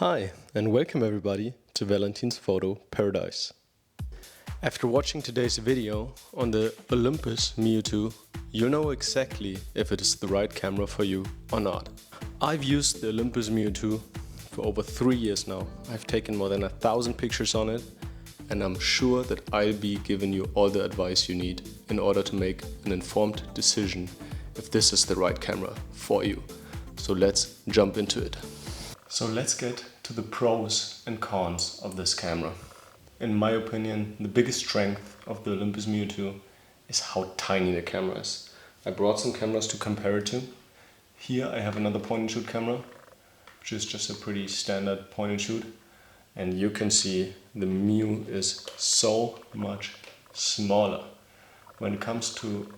Hi, and welcome everybody to Valentin's Photo Paradise. After watching today's video on the Olympus Mju, you'll know exactly if it is the right camera for you or not. I've used the Olympus Mju for over 3 years now. I've taken more than 1,000 pictures on it, and I'm sure that I'll be giving you all the advice you need in order to make an informed decision if this is the right camera for you. So let's jump into it. So let's get to the pros and cons of this camera. In my opinion, the biggest strength of the Olympus Mju is how tiny the camera is. I brought some cameras to compare it to. Here I have another point and shoot camera, which is just a pretty standard point and shoot. And you can see the Mju is so much smaller. When it comes to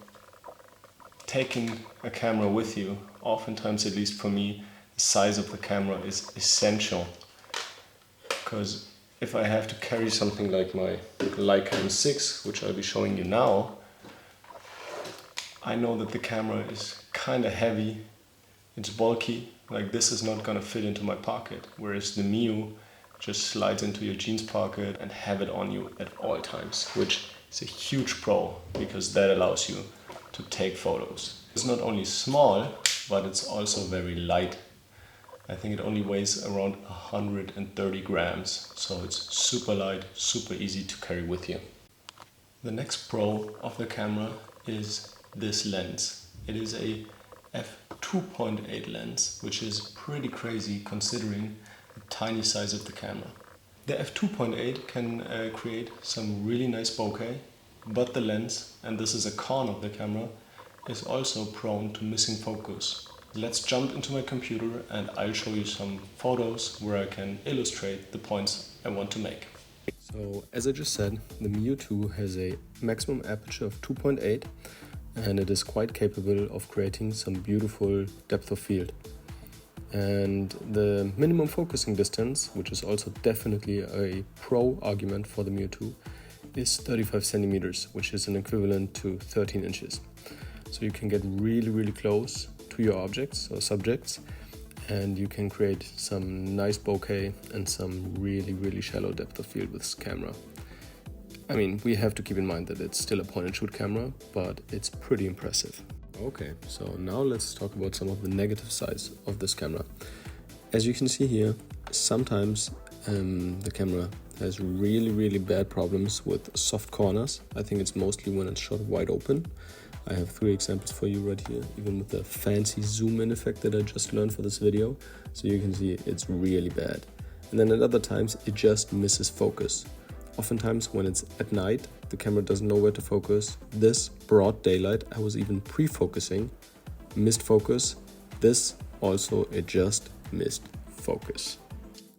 taking a camera with you, oftentimes, at least for me, the size of the camera is essential. Because if I have to carry something like my Leica M6, which I'll be showing you now, I know that the camera is kind of heavy, it's bulky, like this is not going to fit into my pocket, whereas the Mju just slides into your jeans pocket and have it on you at all times, which is a huge pro because that allows you to take photos. It's not only small, but it's also very light. I think it only weighs around 130 grams, so it's super light, super easy to carry with you. The next pro of the camera is this lens. It is a f2.8 lens, which is pretty crazy considering the tiny size of the camera. The f2.8 can create some really nice bokeh, but the lens, and this is a con of the camera, is also prone to missing focus. Let's jump into my computer and I'll show you some photos where I can illustrate the points I want to make. So as I just said, the Mju has a maximum aperture of 2.8 and it is quite capable of creating some beautiful depth of field. And the minimum focusing distance, which is also definitely a pro argument for the Mju, is 35 centimeters, which is an equivalent to 13 inches. So you can get really close to your objects or subjects, and you can create some nice bokeh and some really shallow depth of field with this camera. I mean, we have to keep in mind that it's still a point and shoot camera, but it's pretty impressive. Okay, so now let's talk about some of the negative sides of this camera. As you can see here, sometimes the camera has really bad problems with soft corners. I think it's mostly when it's shot wide open. I have 3 examples for you right here, even with the fancy zoom in effect that I just learned for this video. So you can see it's really bad. And then at other times it just misses focus. Oftentimes when it's at night, the camera doesn't know where to focus. This broad daylight, I was even pre-focusing, missed focus. This also, it just missed focus.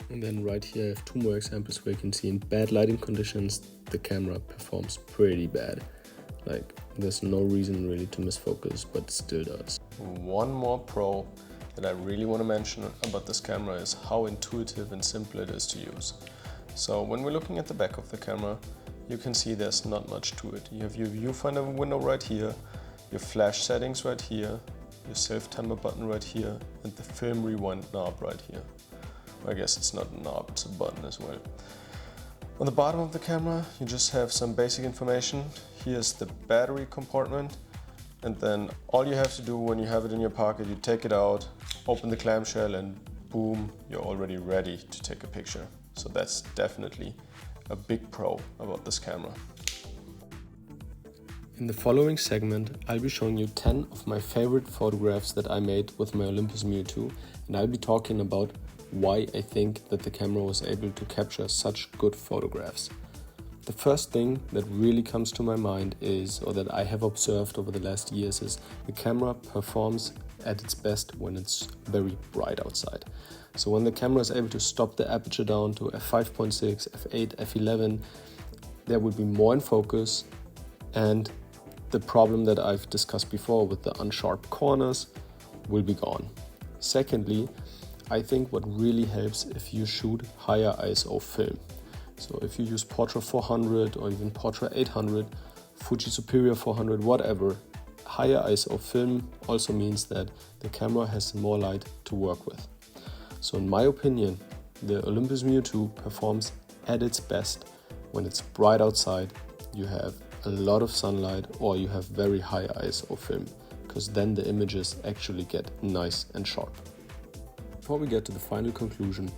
And then right here I have 2 more examples where you can see in bad lighting conditions, the camera performs pretty bad. Like, there's no reason really to miss focus, but it still does. One more pro that I really want to mention about this camera is how intuitive and simple it is to use. So when we're looking at the back of the camera, you can see there's not much to it. You have your viewfinder window right here, your flash settings right here, your self-timer button right here, and the film rewind knob right here. I guess it's not a knob, it's a button as well. On the bottom of the camera, you just have some basic information. Here's the battery compartment, and then all you have to do when you have it in your pocket, you take it out, open the clamshell, and boom, you're already ready to take a picture. So that's definitely a big pro about this camera. In the following segment, I'll be showing you 10 of my favorite photographs that I made with my Olympus Mju, and I'll be talking about why I think that the camera was able to capture such good photographs. The first thing that really comes to my mind is, or that I have observed over the last years, is the camera performs at its best when it's very bright outside. So when the camera is able to stop the aperture down to f5.6, f8, f11, there will be more in focus, and the problem that I've discussed before with the unsharp corners will be gone. Secondly, I think what really helps if you shoot higher ISO film. So if you use Portra 400 or even Portra 800, Fuji Superior 400, whatever, higher ISO film also means that the camera has more light to work with. So in my opinion, The Olympus Mju 2 performs at its best when it's bright outside, you have a lot of sunlight, or you have very high ISO film, because then the images actually get nice and sharp. Before we get to the final conclusion,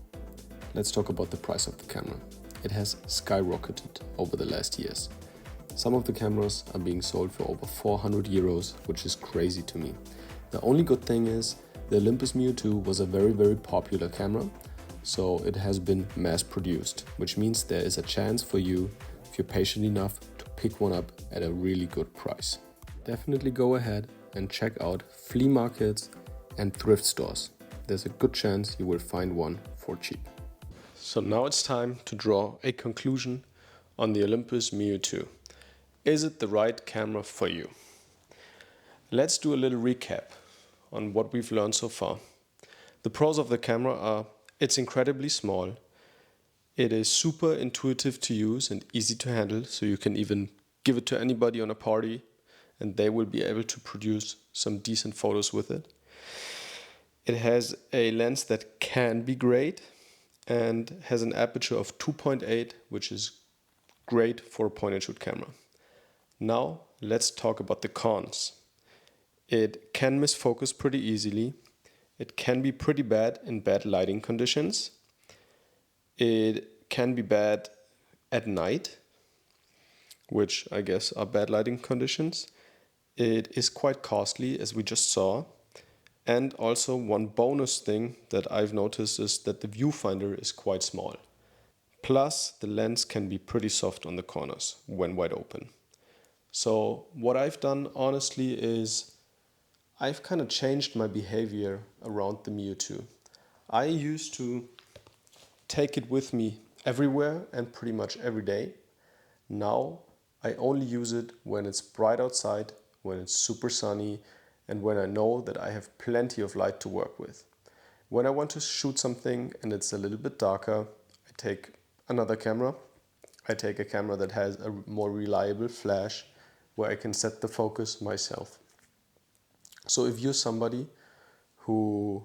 let's talk about the price of the camera. It has skyrocketed over the last years. Some of the cameras are being sold for over 400 euros, which is crazy to me. The only good thing is the Olympus Mju 2 was a very popular camera, so it has been mass produced, which means there is a chance for you, if you're patient enough, to pick one up at a really good price. Definitely go ahead and check out flea markets and thrift stores. There's a good chance you will find one for cheap. So now it's time to draw a conclusion on the Olympus Mju 2. Is it the right camera for you? Let's do a little recap on what we've learned so far. The pros of the camera are it's incredibly small, it is super intuitive to use and easy to handle, so you can even give it to anybody on a party and they will be able to produce some decent photos with it. It has a lens that can be great and has an aperture of 2.8, which is great for a point and shoot camera. Now let's talk about the cons. It can miss focus pretty easily. It can be pretty bad in bad lighting conditions. It can be bad at night, which I guess are bad lighting conditions. It is quite costly, as we just saw. And also one bonus thing that I've noticed is that the viewfinder is quite small. Plus the lens can be pretty soft on the corners when wide open. So what I've done honestly is I've kind of changed my behavior around the Mju 2. I used to take it with me everywhere and pretty much every day. Now I only use it when it's bright outside, when it's super sunny, and when I know that I have plenty of light to work with. When I want to shoot something and it's a little bit darker, I take another camera. I take a camera that has a more reliable flash, where I can set the focus myself. So if you're somebody who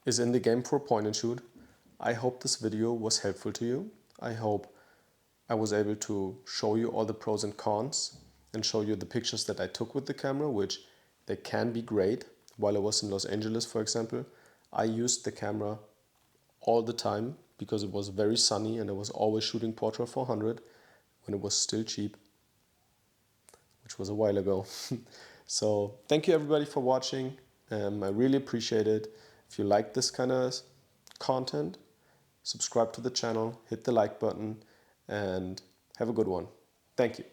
is in the game for a point and shoot, I hope this video was helpful to you. I hope I was able to show you all the pros and cons and show you the pictures that I took with the camera, which they can be great. While I was in Los Angeles, for example, I used the camera all the time because it was very sunny and I was always shooting Portra 400 when it was still cheap, which was a while ago. So thank you everybody for watching. I really appreciate it. If you like this kind of content, subscribe to the channel, hit the like button, and have a good one. Thank you.